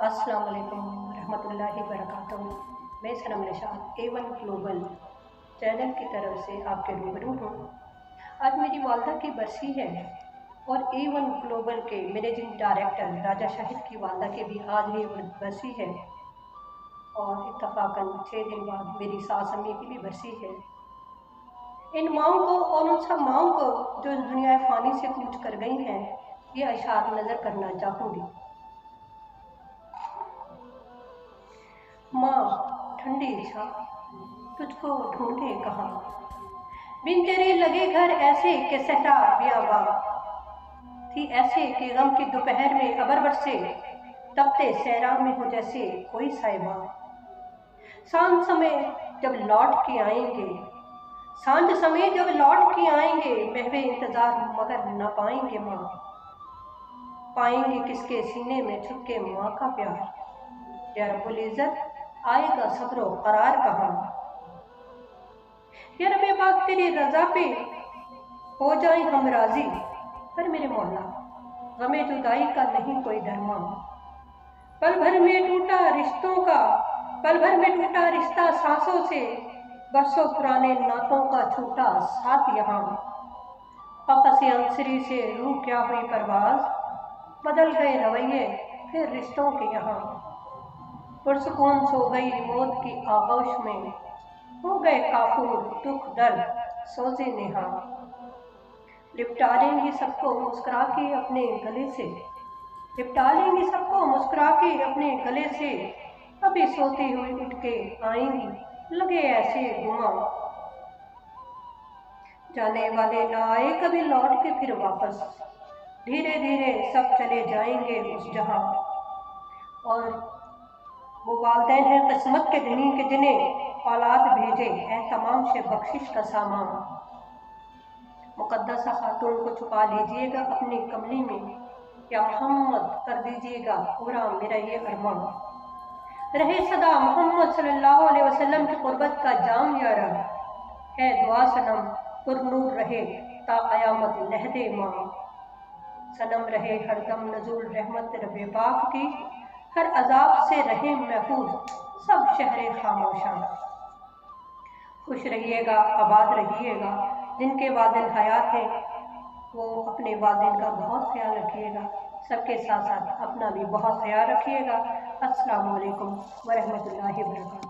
अस्सलाम वालेकुम रहमतुल्लाहि वबरकातुहू। मैं सनम निशात A1 ग्लोबल चैनल की तरफ से आपके रूबरू हूँ। आज मेरी वालदा की बरसी है और A1 ग्लोबल के मैनेजिंग डायरेक्टर राजा शाहिद की वालदा की भी आज ही बरसी है और इत्तफाकन 6 दिन बाद मेरी सास अम्मी की भी बरसी है। इन माओं को और उन सब माओं को जो दुनिया फ़ानी से कूच कर गई हैं, ये अशार नज़र करना चाहूँगी। माँ ठंडी छा तुझको ढूंढे कहाँ, बिन तेरे लगे घर ऐसे के सहरा बियाबा थी, ऐसे के गम की दोपहर में अबर बरसे तपते सहरा में हो जैसे कोई साहिबा। सांझ समय जब लौट के आएंगे, सांझ समय जब लौट के आएंगे, महवे इंतजार मगर ना पाएंगे माँ, पाएंगे किसके सीने में छुप के माँ का प्यार। या रब्बुल इज़्ज़त आएगा सब्रो करार कहाँ। या रब्बे पाक तेरी रज़ा पे हो जाए हम राज़ी, पर मेरे मौला गमे जुदाई का नहीं कोई दरमा। पल भर में टूटा रिश्तों का, पल भर में टूटा रिश्ता सांसों से, बरसों पुराने नातों का छूटा साथ यहाँ। कफ़स अंसरी से रूह क्या हुई परवाज़, बदल गए रवैये फिर रिश्तों के यहाँ। पुरसुकून सो गई मौत की आगोश में, हो गए काफूर दुख दर्द सोजे नेहा। लिपटा लेंगी सबको मुस्कुरा के अपने गले से, लिपटा लेंगी सबको मुस्कुरा के अपने गले से, अभी सोती हुई उठ के आएंगी लगे ऐसे गुमा। जाने वाले ना आए कभी लौट के फिर वापस, धीरे धीरे सब चले जाएंगे उस जहां। और वो वालदैन हैं किस्मत के धनी के जिन्हें औलाद भेजे हैं तमाम से बख्शिश का सामान। मुक़द्दसा खातून को छुपा लीजिएगा अपनी कमली में, या मोहम्मद कर दीजिएगा पूरा मेरा ये अरमान। रहे सदा मोहम्मद सल्लल्लाहु अलैहि वसल्लम की क़ुर्बत का जाम यारा, है दुआ सनम पुरनूर रहे ता क़यामत लहदे माँ। सनम रहे हरदम नज़ुल रहमत रब्बे पाक की, हर अजाब से रहे महफूज सब शहरे खामोशा। खुश रहिएगा आबाद रहिएगा, जिनके वालिदैन हयात हैं वो अपने वालिदैन का बहुत ख्याल रखिएगा, सबके साथ साथ अपना भी बहुत ख्याल रखिएगा। अस्सलामु अलैकुम वरहमतुल्लाहि वबरकातुहू।